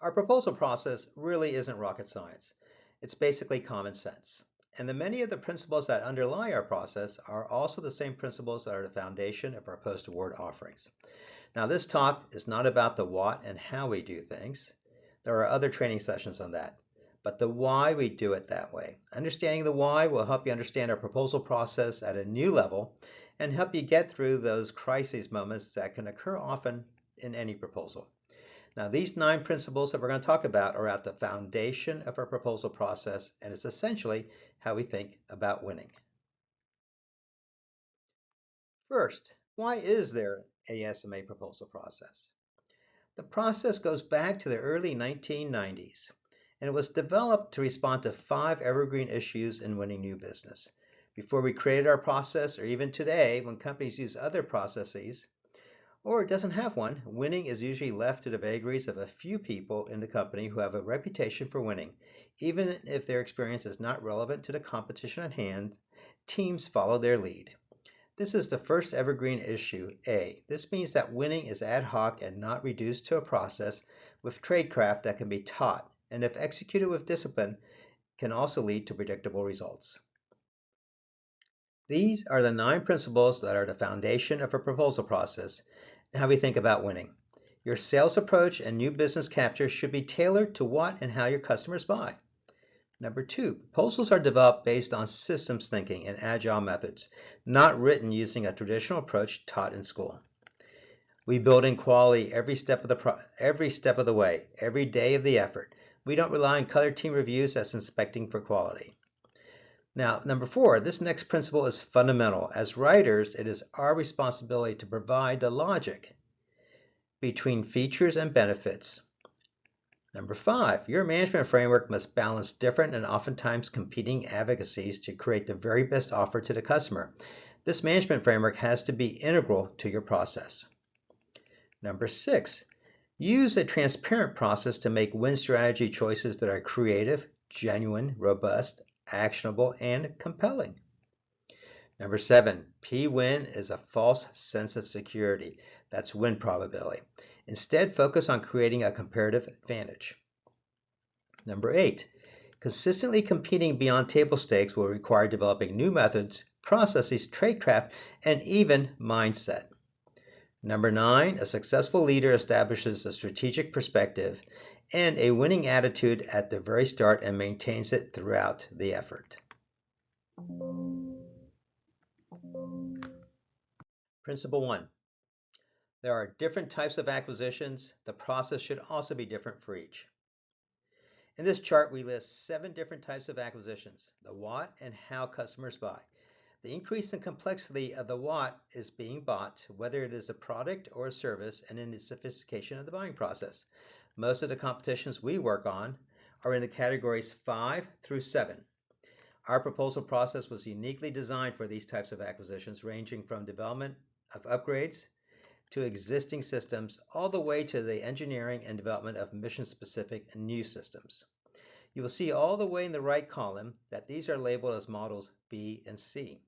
Our proposal process really isn't rocket science. It's basically common sense. And the many of the principles that underlie our process are also the same principles that are the foundation of our post-award offerings. Now, this talk is not about the what and how we do things. There are other training sessions on that, but the why we do it that way. Understanding the why will help you understand our proposal process at a new level and help you get through those crisis moments that can occur often in any proposal. Now, these 9 principles that we're going to talk about are at the foundation of our proposal process, and it's essentially how we think about winning. First, why is there a SMA proposal process? The process goes back to the early 1990s, and it was developed to respond to 5 evergreen issues in winning new business. Before we created our process, or even today, when companies use other processes, or it doesn't have one, winning is usually left to the vagaries of a few people in the company who have a reputation for winning. Even if their experience is not relevant to the competition at hand, teams follow their lead. This is the first evergreen issue, A. This means that winning is ad hoc and not reduced to a process with tradecraft that can be taught, and if executed with discipline, can also lead to predictable results. These are the 9 principles that are the foundation of a proposal process and how we think about winning. Your sales approach and new business capture should be tailored to what and how your customers buy. Number 2, proposals are developed based on systems thinking and agile methods, not written using a traditional approach taught in school. We build in quality every step of the way, every day of the effort. We don't rely on color team reviews as inspecting for quality. Now, number 4, this next principle is fundamental. As writers, it is our responsibility to provide the logic between features and benefits. Number 5, your management framework must balance different and oftentimes competing advocacies to create the very best offer to the customer. This management framework has to be integral to your process. Number 6, use a transparent process to make win strategy choices that are creative, genuine, robust, actionable, and compelling. Number 7, P-win is a false sense of security. That's win probability. Instead, focus on creating a comparative advantage. Number 8, consistently competing beyond table stakes will require developing new methods, processes, tradecraft, and even mindset. Number 9, a successful leader establishes a strategic perspective and a winning attitude at the very start and maintains it throughout the effort. Principle 1. There are different types of acquisitions. The process should also be different for each. In this chart, we list 7 different types of acquisitions, the what and how customers buy. The increase in complexity of the what is being bought, whether it is a product or a service, and in the sophistication of the buying process. Most of the competitions we work on are in the categories 5 through 7. Our proposal process was uniquely designed for these types of acquisitions, ranging from development of upgrades to existing systems, all the way to the engineering and development of mission-specific new systems. You will see all the way in the right column that these are labeled as models B and C.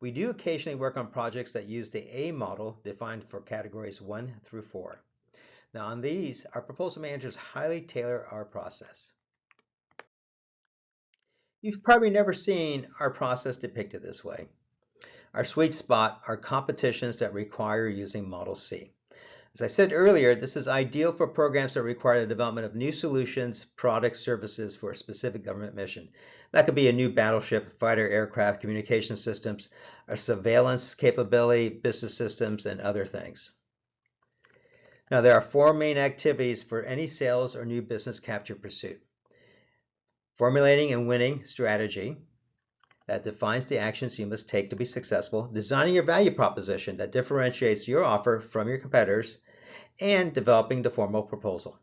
We do occasionally work on projects that use the A model defined for categories 1 through 4. Now on these, our proposal managers highly tailor our process. You've probably never seen our process depicted this way. Our sweet spot are competitions that require using Model C. As I said earlier, this is ideal for programs that require the development of new solutions, products, services for a specific government mission. That could be a new battleship, fighter aircraft, communication systems, a surveillance capability, business systems, and other things. Now, there are 4 main activities for any sales or new business capture pursuit. Formulating and winning strategy that defines the actions you must take to be successful, designing your value proposition that differentiates your offer from your competitors, and developing the formal proposal.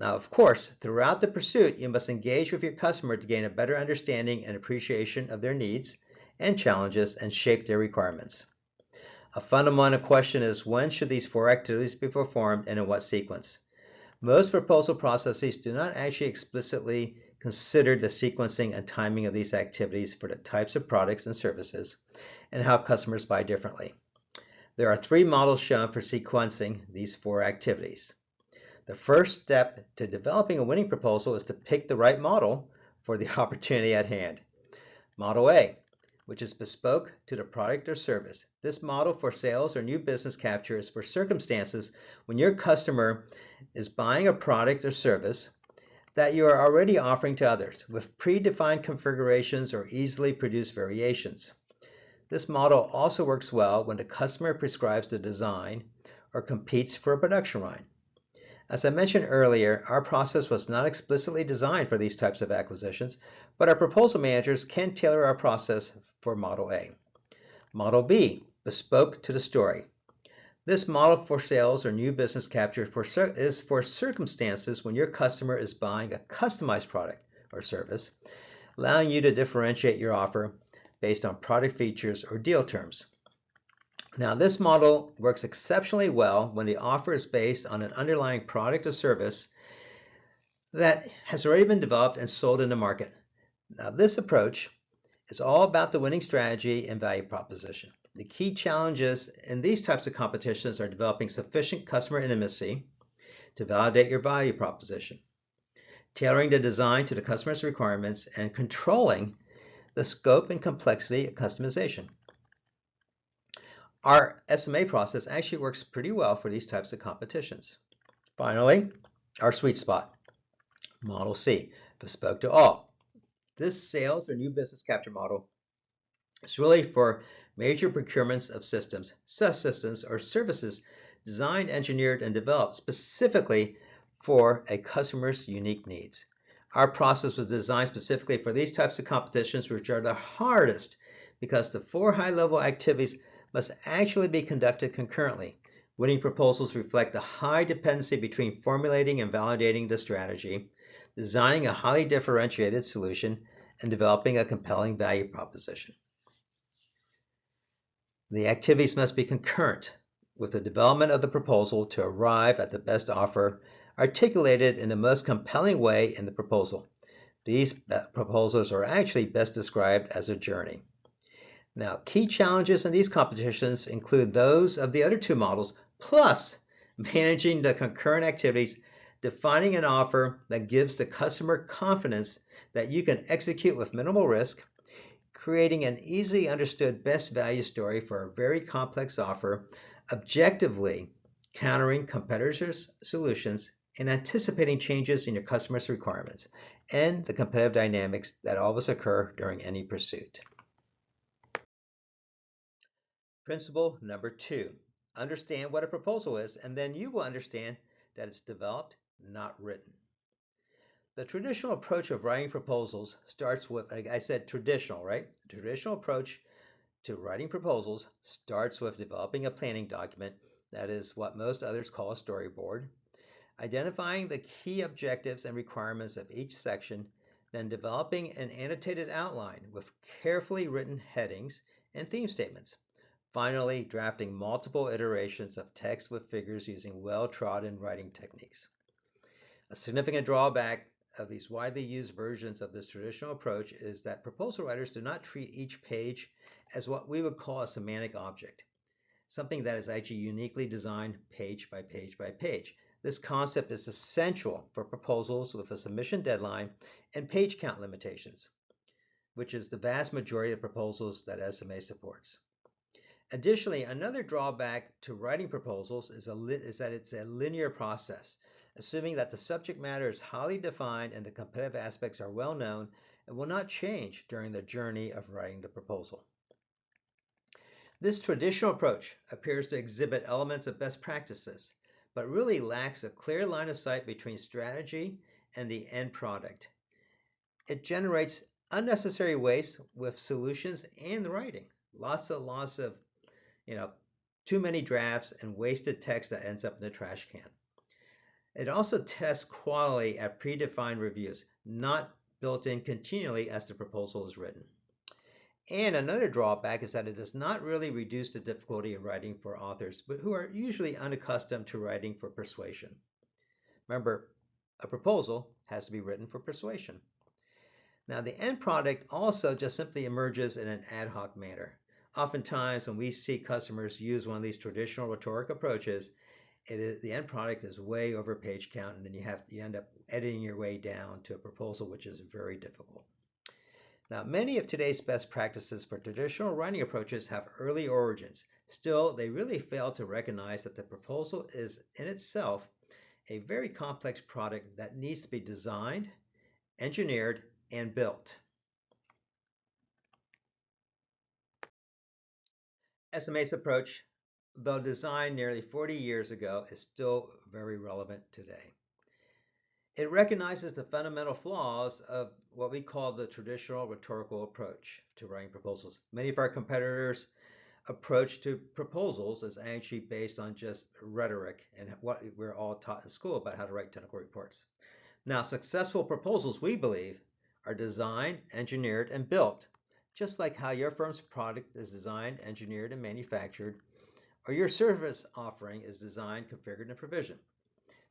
Now, of course, throughout the pursuit, you must engage with your customer to gain a better understanding and appreciation of their needs and challenges and shape their requirements. A fundamental question is, when should these 4 activities be performed and in what sequence? Most proposal processes do not actually explicitly consider the sequencing and timing of these activities for the types of products and services and how customers buy differently. There are 3 models shown for sequencing these 4 activities. The first step to developing a winning proposal is to pick the right model for the opportunity at hand. Model A, which is bespoke to the product or service. This model for sales or new business capture is for circumstances when your customer is buying a product or service that you are already offering to others with predefined configurations or easily produced variations. This model also works well when the customer prescribes the design or competes for a production line. As I mentioned earlier, our process was not explicitly designed for these types of acquisitions, but our proposal managers can tailor our process for Model A. Model B, bespoke to the story. This model for sales or new business capture is for circumstances when your customer is buying a customized product or service, allowing you to differentiate your offer based on product features or deal terms. Now, this model works exceptionally well when the offer is based on an underlying product or service that has already been developed and sold in the market. Now, this approach is all about the winning strategy and value proposition. The key challenges in these types of competitions are developing sufficient customer intimacy to validate your value proposition, tailoring the design to the customer's requirements, and controlling the scope and complexity of customization. Our SMA process actually works pretty well for these types of competitions. Finally, our sweet spot, Model C, bespoke to all. This sales or new business capture model is really for major procurements of systems, subsystems, or services designed, engineered, and developed specifically for a customer's unique needs. Our process was designed specifically for these types of competitions, which are the hardest because the 4 high-level activities must actually be conducted concurrently. Winning proposals reflect the high dependency between formulating and validating the strategy, designing a highly differentiated solution, and developing a compelling value proposition. The activities must be concurrent with the development of the proposal to arrive at the best offer articulated in the most compelling way in the proposal. These proposals are actually best described as a journey. Now, key challenges in these competitions include those of the other 2 models, plus managing the concurrent activities, defining an offer that gives the customer confidence that you can execute with minimal risk, creating an easily understood best value story for a very complex offer, objectively countering competitors' solutions, and anticipating changes in your customer's requirements, and the competitive dynamics that always occur during any pursuit. Principle number 2, understand what a proposal is, and then you will understand that it's developed, not written. The traditional approach of writing proposals starts with, like I said, traditional, right? The traditional approach to writing proposals starts with developing a planning document, that is what most others call a storyboard, identifying the key objectives and requirements of each section, then developing an annotated outline with carefully written headings and theme statements. Finally, drafting multiple iterations of text with figures using well-trodden writing techniques. A significant drawback of these widely used versions of this traditional approach is that proposal writers do not treat each page as what we would call a semantic object, something that is actually uniquely designed page by page by page. This concept is essential for proposals with a submission deadline and page count limitations, which is the vast majority of proposals that SMA supports. Additionally, another drawback to writing proposals is that it's a linear process, assuming that the subject matter is highly defined and the competitive aspects are well known and will not change during the journey of writing the proposal. This traditional approach appears to exhibit elements of best practices, but really lacks a clear line of sight between strategy and the end product. It generates unnecessary waste with solutions and the writing. Lots of too many drafts and wasted text that ends up in the trash can. It also tests quality at predefined reviews, not built in continually as the proposal is written. And another drawback is that it does not really reduce the difficulty of writing for authors, but who are usually unaccustomed to writing for persuasion. Remember, a proposal has to be written for persuasion. Now, the end product also just simply emerges in an ad hoc manner. Oftentimes, when we see customers use one of these traditional rhetoric approaches, the end product is way over page count, and then you end up editing your way down to a proposal, which is very difficult. Now, many of today's best practices for traditional writing approaches have early origins. Still, they really fail to recognize that the proposal is in itself a very complex product that needs to be designed, engineered, and built. SMA's approach, though designed nearly 40 years ago, is still very relevant today. It recognizes the fundamental flaws of what we call the traditional rhetorical approach to writing proposals. Many of our competitors' approach to proposals is actually based on just rhetoric and what we're all taught in school about how to write technical reports. Now, successful proposals, we believe, are designed, engineered, and built, just like how your firm's product is designed, engineered, and manufactured, or your service offering is designed, configured, and provisioned.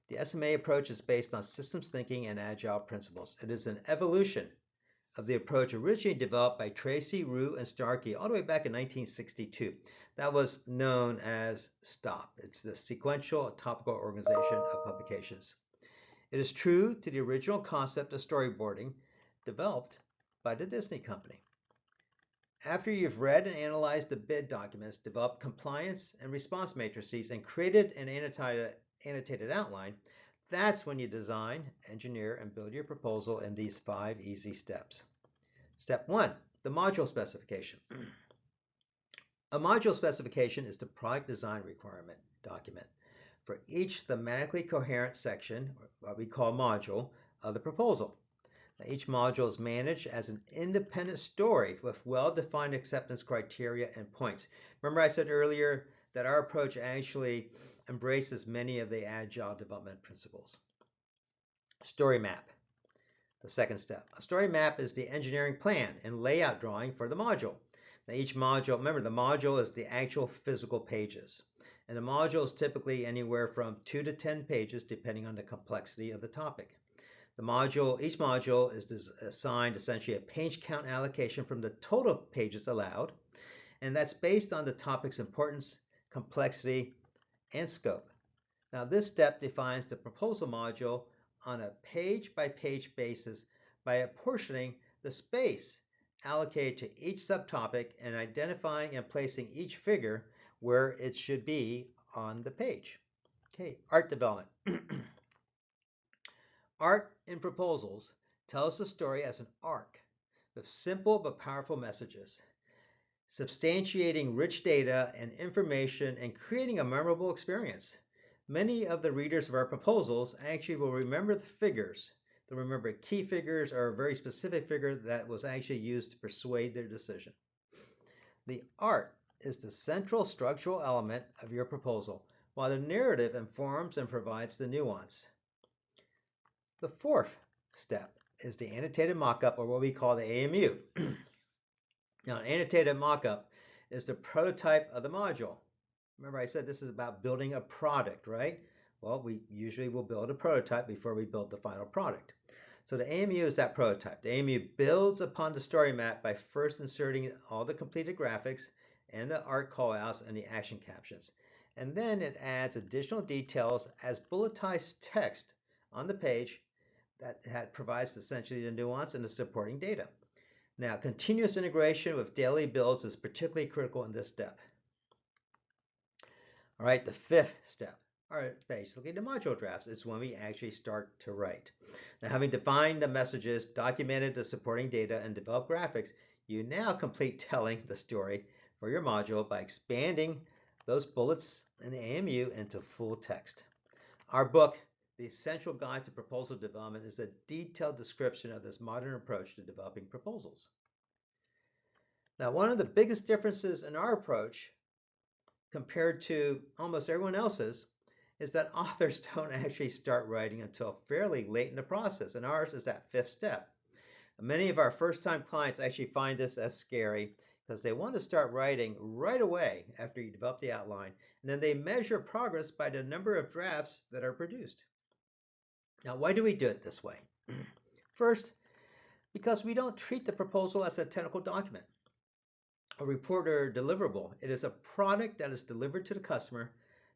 The SMA approach is based on systems thinking and agile principles. It is an evolution of the approach originally developed by Tracy, Rue, and Starkey all the way back in 1962. That was known as STOP. It's the Sequential Topical Organization of Publications. It is true to the original concept of storyboarding developed by the Disney Company. After you've read and analyzed the bid documents, developed compliance and response matrices, and created an annotated outline, that's when you design, engineer, and build your proposal in these 5 easy steps. Step 1, the module specification. A module specification is the product design requirement document for each thematically coherent section, what we call module, of the proposal. Now, each module is managed as an independent story with well-defined acceptance criteria and points. Remember I said earlier that our approach actually embraces many of the agile development principles. Story map, the second step. A story map is the engineering plan and layout drawing for the module. Now each module, remember the module is the actual physical pages. And the module is typically anywhere from 2 to 10 pages depending on the complexity of the topic. Each module is assigned essentially a page count allocation from the total pages allowed, and that's based on the topic's importance, complexity, and scope. Now this step defines the proposal module on a page-by-page basis by apportioning the space allocated to each subtopic and identifying and placing each figure where it should be on the page. Okay, art development. Art in proposals tells the story as an arc with simple but powerful messages, substantiating rich data and information and creating a memorable experience. Many of the readers of our proposals actually will remember the figures. They'll remember key figures or a very specific figure that was actually used to persuade their decision. The art is the central structural element of your proposal, while the narrative informs and provides the nuance. The fourth step is the annotated mockup, or what we call the AMU. Now, an annotated mockup is the prototype of the module. Remember I said this is about building a product, right? Well, we usually will build a prototype before we build the final product. So the AMU is that prototype. The AMU builds upon the story map by first inserting all the completed graphics and the art callouts and the action captions. And then it adds additional details as bulletized text on the page that provides essentially the nuance and the supporting data. Now, continuous integration with daily builds is particularly critical in this step. All right, the fifth step are basically the module drafts. It's when we actually start to write. Now, having defined the messages, documented the supporting data, and developed graphics, you now complete telling the story for your module by expanding those bullets in the AMU into full text. Our book, The Essential Guide to Proposal Development, is a detailed description of this modern approach to developing proposals. Now, one of the biggest differences in our approach compared to almost everyone else's is that authors don't actually start writing until fairly late in the process, and ours is that fifth step. Many of our first-time clients actually find this as scary because they want to start writing right away after you develop the outline, and then they measure progress by the number of drafts that are produced. Now, why do we do it this way? First, because we don't treat the proposal as a technical document, a report or deliverable. It is a product that is delivered to the customer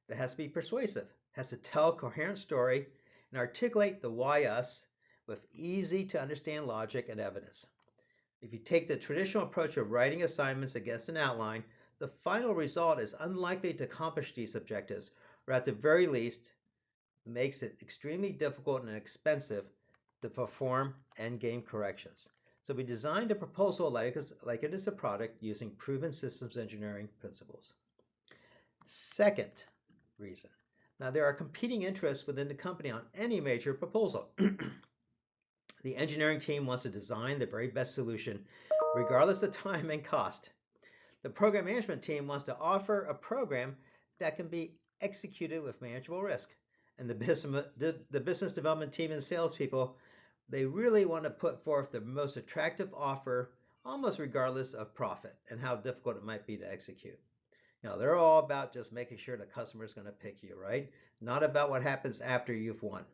that has to be persuasive. has to tell a coherent story and articulate the why us with easy to understand logic and evidence. If you take the traditional approach of writing assignments against an outline, the final result is unlikely to accomplish these objectives, or at the very least, makes it extremely difficult and expensive to perform endgame corrections. So we designed a proposal like it is a product using proven systems engineering principles. Second reason. Now, there are competing interests within the company on any major proposal. The engineering team wants to design the very best solution, regardless of time and cost. The program management team wants to offer a program that can be executed with manageable risk. And the business development team and salespeople, they really want to put forth the most attractive offer, almost regardless of profit and how difficult it might be to execute. They're all about just making sure the customer is going to pick you, right? Not about what happens after you've won.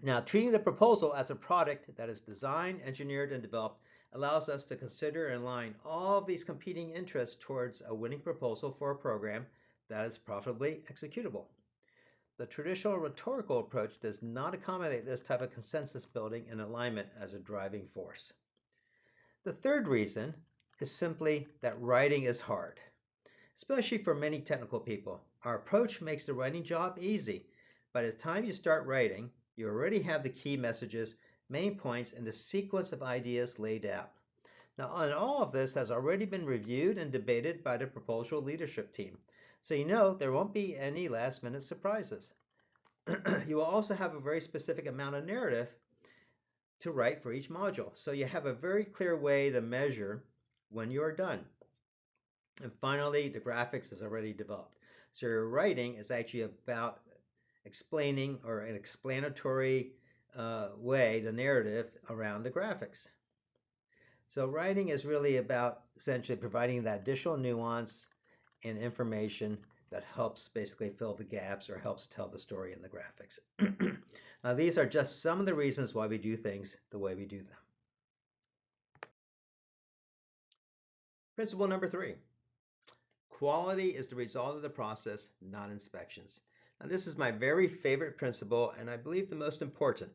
Now, treating the proposal as a product that is designed, engineered, and developed allows us to consider and align all of these competing interests towards a winning proposal for a program that is profitably executable. The traditional rhetorical approach does not accommodate this type of consensus building and alignment as a driving force. The third reason is simply that writing is hard, especially for many technical people. Our approach makes the writing job easy. By the time you start writing, you already have the key messages, main points, and the sequence of ideas laid out. Now, and all of this has already been reviewed and debated by the proposal leadership team. So you know there won't be any last-minute surprises. You will also have a very specific amount of narrative to write for each module. So you have a very clear way to measure when you are done. And finally, the graphics is already developed. So your writing is actually about explaining or an explanatory way, the narrative around the graphics. So writing is really about essentially providing that additional nuance and information that helps basically fill the gaps or helps tell the story in the graphics. Now, these are just some of the reasons why we do things the way we do them. Principle number 3. Quality is the result of the process, not inspections. Now, this is my very favorite principle, and I believe the most important.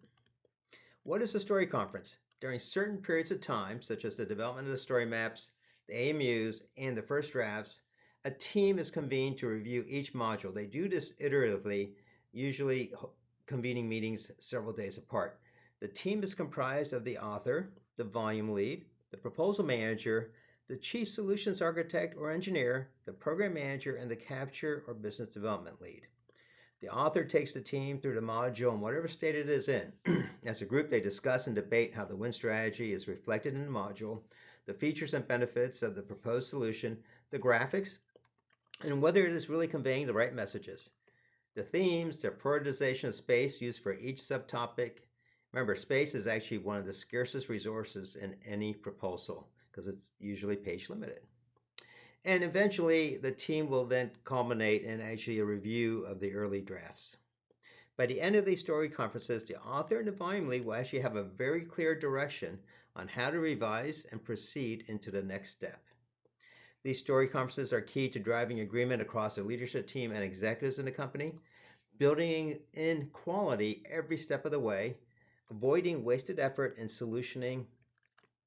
What is a story conference? During certain periods of time, such as the development of the story maps, the AMUs, and the first drafts, a team is convened to review each module. They do this iteratively, usually convening meetings several days apart. The team is comprised of the author, the volume lead, the proposal manager, the chief solutions architect or engineer, the program manager, and the capture or business development lead. The author takes the team through the module in whatever state it is in. As a group, they discuss and debate how the win strategy is reflected in the module, the features and benefits of the proposed solution, the graphics, and whether it is really conveying the right messages. The themes, the prioritization of space used for each subtopic. Remember, space is actually one of the scarcest resources in any proposal because it's usually page limited. And eventually, the team will then culminate in actually a review of the early drafts. By the end of these story conferences, the author and the volume lead will actually have a very clear direction on how to revise and proceed into the next step. These story conferences are key to driving agreement across the leadership team and executives in the company, building in quality every step of the way, avoiding wasted effort in solutioning,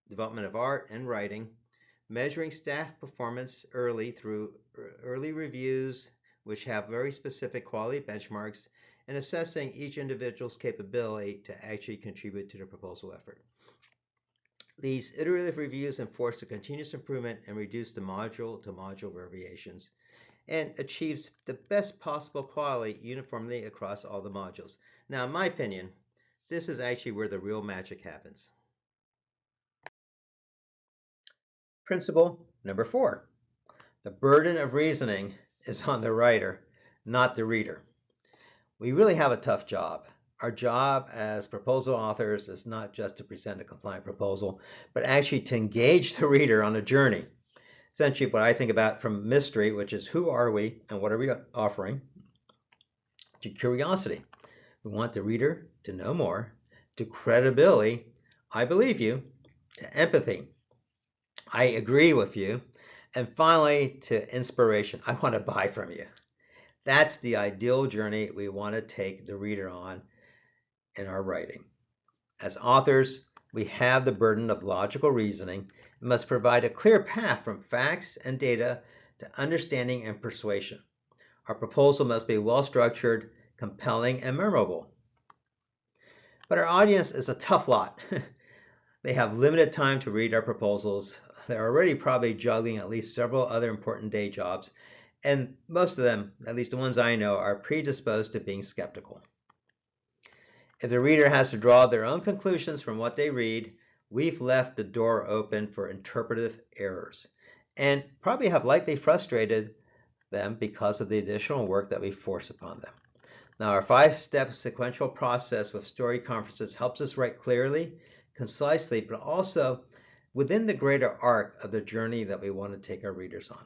development of art and writing, measuring staff performance early through early reviews, which have very specific quality benchmarks, and assessing each individual's capability to actually contribute to the proposal effort. These iterative reviews enforce the continuous improvement and reduce the module-to-module variations, and achieves the best possible quality uniformly across all the modules. Now, in my opinion, this is actually where the real magic happens. Principle number 4. The burden of reasoning is on the writer, not the reader. We really have a tough job. Our job as proposal authors is not just to present a compliant proposal, but actually to engage the reader on a journey. Essentially, what I think about from mystery, which is who are we and what are we offering, to curiosity. We want the reader to know more, to credibility, I believe you, to empathy, I agree with you, and finally to inspiration, I want to buy from you. That's the ideal journey we want to take the reader on in our writing. As authors, we have the burden of logical reasoning and must provide a clear path from facts and data to understanding and persuasion. Our proposal must be well structured, compelling, and memorable. But our audience is a tough lot. They have limited time to read our proposals. They're already probably juggling at least several other important day jobs, and most of them, at least the ones I know, are predisposed to being skeptical. If the reader has to draw their own conclusions from what they read, we've left the door open for interpretive errors and probably have likely frustrated them because of the additional work that we force upon them. Now, our 5-step sequential process with story conferences helps us write clearly, concisely, but also within the greater arc of the journey that we want to take our readers on.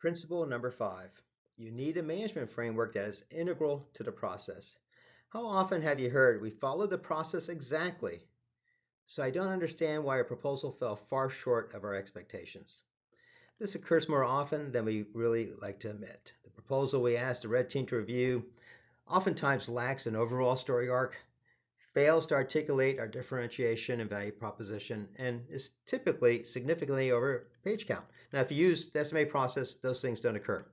Principle number 5. You need a management framework that is integral to the process. How often have you heard, we followed the process exactly, so I don't understand why our proposal fell far short of our expectations? This occurs more often than we really like to admit. The proposal we asked the red team to review oftentimes lacks an overall story arc, fails to articulate our differentiation and value proposition, and is typically significantly over page count. Now, if you use the SMA process, those things don't occur.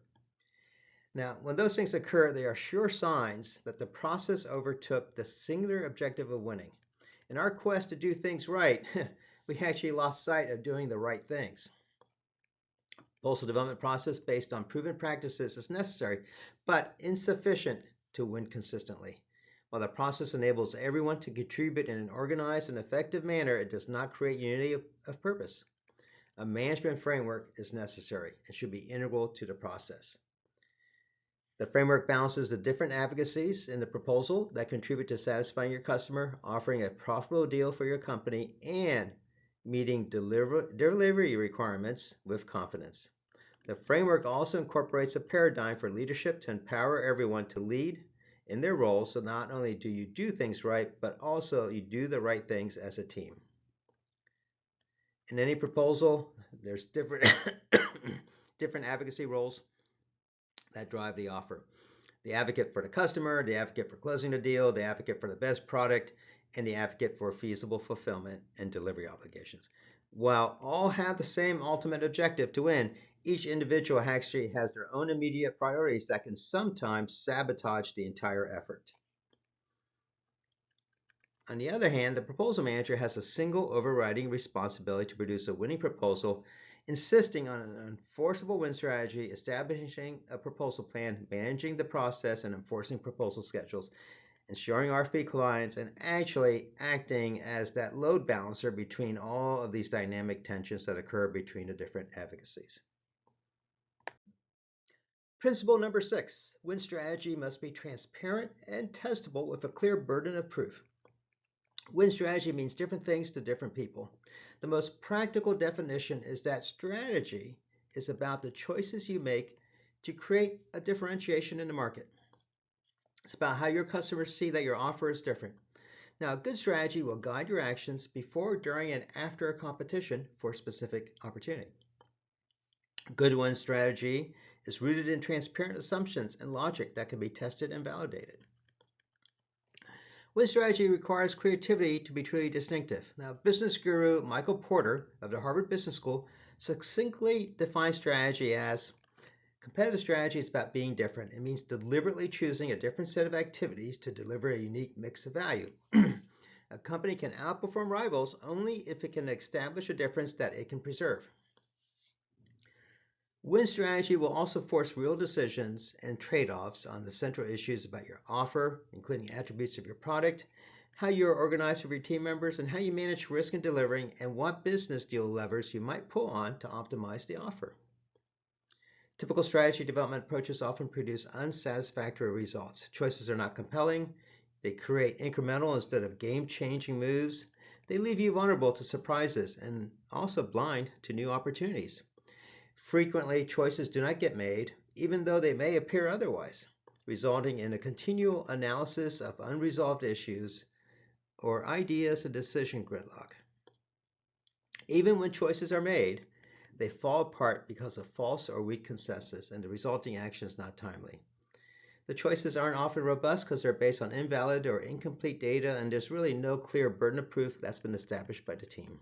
Now, when those things occur, they are sure signs that the process overtook the singular objective of winning. In our quest to do things right, we actually lost sight of doing the right things. Proposal development process based on proven practices is necessary, but insufficient to win consistently. While the process enables everyone to contribute in an organized and effective manner, it does not create unity of purpose. A management framework is necessary and should be integral to the process. The framework balances the different advocacies in the proposal that contribute to satisfying your customer, offering a profitable deal for your company, and meeting delivery requirements with confidence. The framework also incorporates a paradigm for leadership to empower everyone to lead in their roles, so not only do you do things right, but also you do the right things as a team. In any proposal, there's different advocacy roles that drive the offer. The advocate for the customer, the advocate for closing the deal, the advocate for the best product, and the advocate for feasible fulfillment and delivery obligations. While all have the same ultimate objective to win, each individual actually has their own immediate priorities that can sometimes sabotage the entire effort. On the other hand, the proposal manager has a single overriding responsibility to produce a winning proposal, insisting on an enforceable win strategy, establishing a proposal plan, managing the process, and enforcing proposal schedules, ensuring RFP compliance, and actually acting as that load balancer between all of these dynamic tensions that occur between the different advocacies. Principle number 6, win strategy must be transparent and testable with a clear burden of proof. Win strategy means different things to different people. The most practical definition is that strategy is about the choices you make to create a differentiation in the market. It's about how your customers see that your offer is different. Now, a good strategy will guide your actions before, during, and after a competition for a specific opportunity. A good win strategy is rooted in transparent assumptions and logic that can be tested and validated. Win strategy requires creativity to be truly distinctive. Now, business guru Michael Porter of the Harvard Business School succinctly defines strategy as competitive strategy is about being different. It means deliberately choosing a different set of activities to deliver a unique mix of value. A company can outperform rivals only if it can establish a difference that it can preserve. Win strategy will also force real decisions and trade-offs on the central issues about your offer, including attributes of your product, how you're organized with your team members, and how you manage risk in delivering, and what business deal levers you might pull on to optimize the offer. Typical strategy development approaches often produce unsatisfactory results. Choices are not compelling. They create incremental instead of game-changing moves. They leave you vulnerable to surprises and also blind to new opportunities. Frequently, choices do not get made, even though they may appear otherwise, resulting in a continual analysis of unresolved issues or ideas and decision gridlock. Even when choices are made, they fall apart because of false or weak consensus, and the resulting action is not timely. The choices aren't often robust because they're based on invalid or incomplete data, and there's really no clear burden of proof that's been established by the team.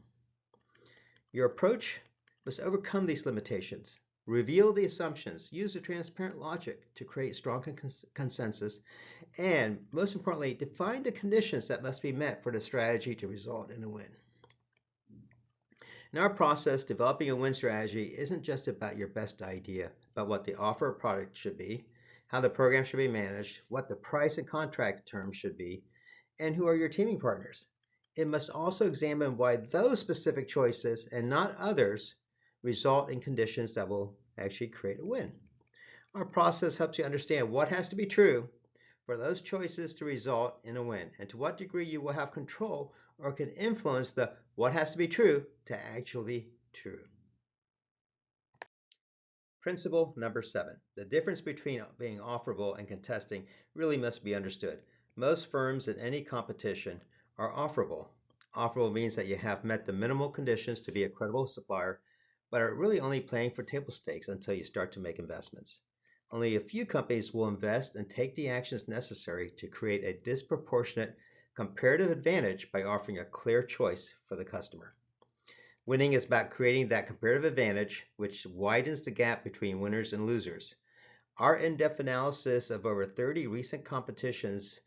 Your approach must overcome these limitations, reveal the assumptions, use a transparent logic to create strong consensus, and most importantly, define the conditions that must be met for the strategy to result in a win. In our process, developing a win strategy isn't just about your best idea, but what the offer or product should be, how the program should be managed, what the price and contract terms should be, and who are your teaming partners. It must also examine why those specific choices and not others result in conditions that will actually create a win. Our process helps you understand what has to be true for those choices to result in a win, and to what degree you will have control or can influence the what has to be true to actually be true. Principle number 7. The difference between being offerable and contesting really must be understood. Most firms in any competition are offerable. Offerable means that you have met the minimal conditions to be a credible supplier, but are really only playing for table stakes until you start to make investments. Only a few companies will invest and take the actions necessary to create a disproportionate comparative advantage by offering a clear choice for the customer. Winning is about creating that comparative advantage, which widens the gap between winners and losers. Our in-depth analysis of over 30 recent competitions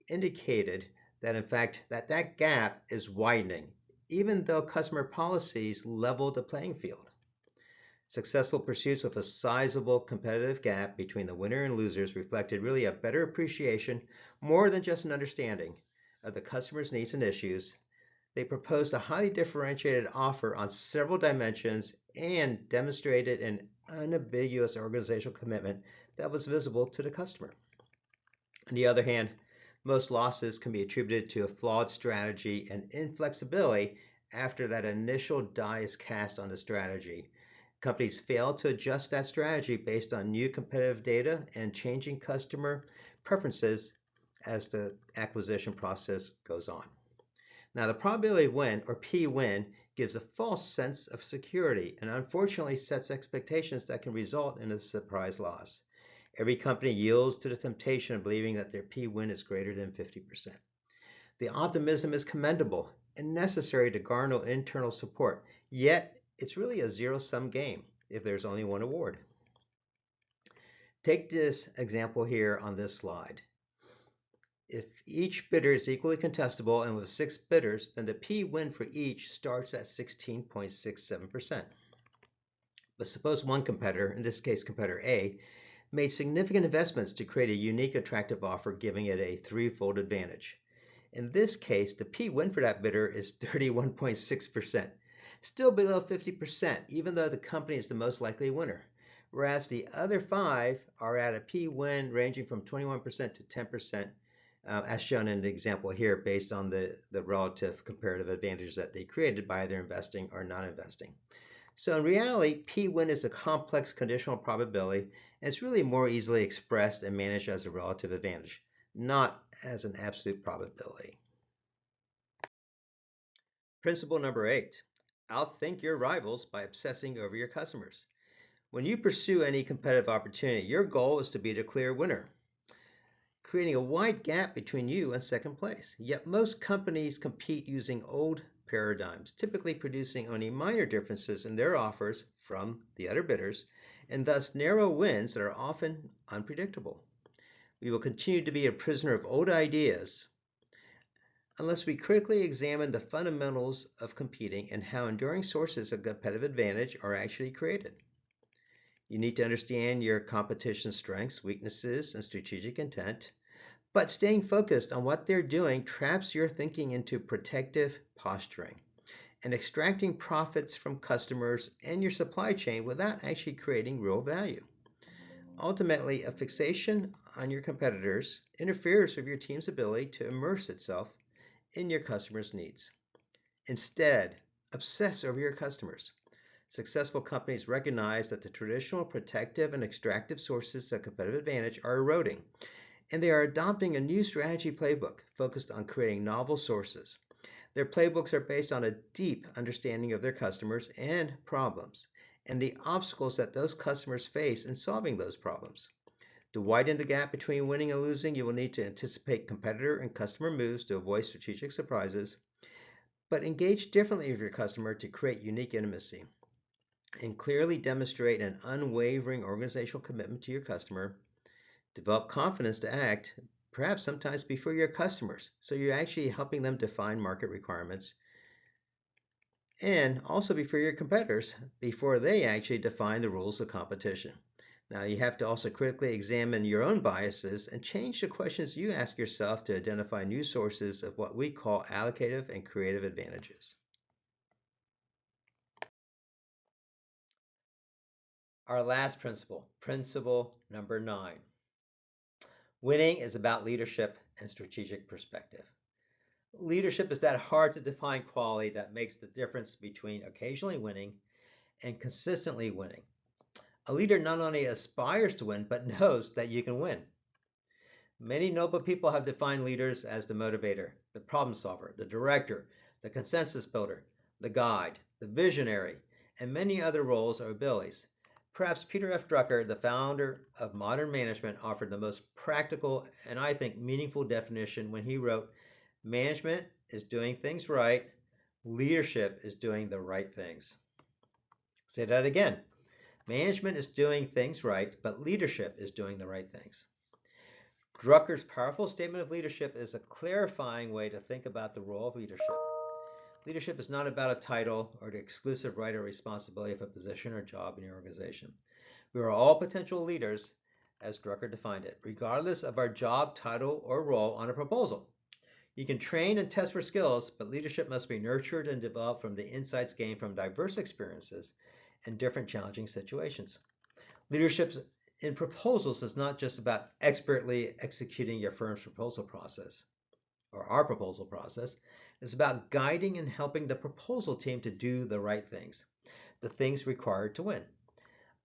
indicated that, in fact, that gap is widening, even though customer policies level the playing field. Successful pursuits with a sizable competitive gap between the winner and losers reflected really a better appreciation, more than just an understanding, of the customer's needs and issues. They proposed a highly differentiated offer on several dimensions and demonstrated an unambiguous organizational commitment that was visible to the customer. On the other hand, most losses can be attributed to a flawed strategy and inflexibility after that initial die is cast on the strategy. Companies fail to adjust that strategy based on new competitive data and changing customer preferences as the acquisition process goes on. Now, the probability of win, or P-win, gives a false sense of security and unfortunately sets expectations that can result in a surprise loss. Every company yields to the temptation of believing that their P-win is greater than 50%. The optimism is commendable and necessary to garner internal support, yet it's really a zero-sum game if there's only one award. Take this example here on this slide. If each bidder is equally contestable and with 6 bidders, then the P-win for each starts at 16.67%. But suppose one competitor, in this case competitor A, made significant investments to create a unique, attractive offer, giving it a 3-fold advantage. In this case, the P-win for that bidder is 31.6%, still below 50%, even though the company is the most likely winner, whereas the other 5 are at a P-win ranging from 21% to 10%, as shown in the example here, based on the relative comparative advantage that they created by either investing or not investing. So in reality, P-win is a complex conditional probability, and it's really more easily expressed and managed as a relative advantage, not as an absolute probability. Principle number 8, outthink your rivals by obsessing over your customers. When you pursue any competitive opportunity, your goal is to be the clear winner, creating a wide gap between you and second place. Yet most companies compete using old paradigms, typically producing only minor differences in their offers from the other bidders, and thus narrow wins that are often unpredictable. We will continue to be a prisoner of old ideas unless we critically examine the fundamentals of competing and how enduring sources of competitive advantage are actually created. You need to understand your competition's strengths, weaknesses, and strategic intent, but staying focused on what they're doing traps your thinking into protective posturing and extracting profits from customers and your supply chain without actually creating real value. Ultimately, a fixation on your competitors interferes with your team's ability to immerse itself in your customers' needs. Instead, obsess over your customers. Successful companies recognize that the traditional protective and extractive sources of competitive advantage are eroding, and they are adopting a new strategy playbook focused on creating novel sources. Their playbooks are based on a deep understanding of their customers and problems, and the obstacles that those customers face in solving those problems. To widen the gap between winning and losing, you will need to anticipate competitor and customer moves to avoid strategic surprises, but engage differently with your customer to create unique intimacy, and clearly demonstrate an unwavering organizational commitment to your customer. Develop confidence to act, perhaps sometimes before your customers, so you're actually helping them define market requirements, and also before your competitors, before they actually define the rules of competition. Now, you have to also critically examine your own biases and change the questions you ask yourself to identify new sources of what we call allocative and creative advantages. Our last principle, principle number 9. Winning is about leadership and strategic perspective. Leadership is that hard to define quality that makes the difference between occasionally winning and consistently winning. A leader not only aspires to win, but knows that you can win. Many noble people have defined leaders as the motivator, the problem solver, the director, the consensus builder, the guide, the visionary, and many other roles or abilities. Perhaps Peter F. Drucker, the founder of modern management, offered the most practical and I think meaningful definition when he wrote, "Management is doing things right, leadership is doing the right things." Say that again. Management is doing things right, but leadership is doing the right things. Drucker's powerful statement of leadership is a clarifying way to think about the role of leadership. Leadership is not about a title or the exclusive right or responsibility of a position or job in your organization. We are all potential leaders, as Drucker defined it, regardless of our job, title, or role on a proposal. You can train and test for skills, but leadership must be nurtured and developed from the insights gained from diverse experiences and different challenging situations. Leadership in proposals is not just about expertly executing your firm's proposal process or our proposal process. It's about guiding and helping the proposal team to do the right things, the things required to win.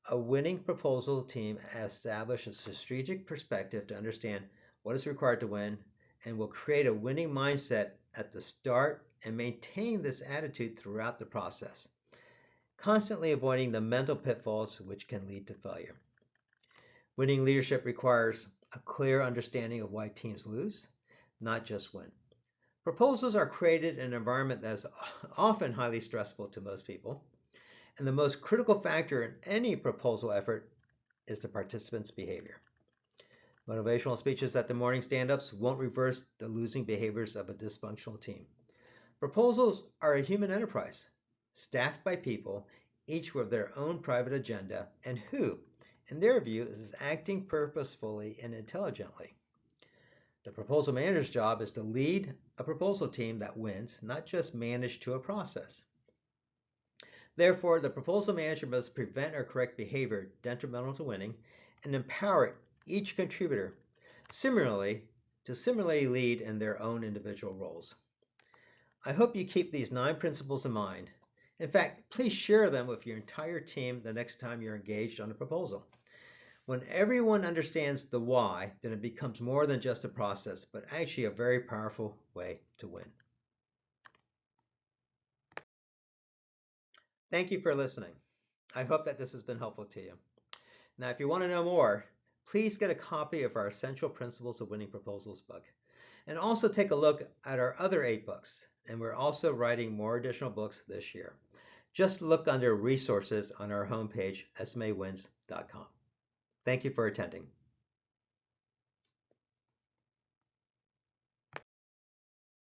A winning proposal team establishes a strategic perspective to understand what is required to win and will create a winning mindset at the start and maintain this attitude throughout the process, constantly avoiding the mental pitfalls which can lead to failure. Winning leadership requires a clear understanding of why teams lose, not just win. Proposals are created in an environment that is often highly stressful to most people, and the most critical factor in any proposal effort is the participants' behavior. Motivational speeches at the morning stand-ups won't reverse the losing behaviors of a dysfunctional team. Proposals are a human enterprise, staffed by people, each with their own private agenda, and who, in their view, is acting purposefully and intelligently. The proposal manager's job is to lead a proposal team that wins, not just manage to a process. Therefore, the proposal manager must prevent or correct behavior detrimental to winning and empower each contributor similarly lead in their own individual roles. I hope you keep these 9 principles in mind. In fact, please share them with your entire team the next time you're engaged on a proposal. When everyone understands the why, then it becomes more than just a process, but actually a very powerful way to win. Thank you for listening. I hope that this has been helpful to you. Now, if you want to know more, please get a copy of our Essential Principles of Winning Proposals book. And also take a look at our other 8 books. And we're also writing more additional books this year. Just look under resources on our homepage, smawins.com. Thank you for attending.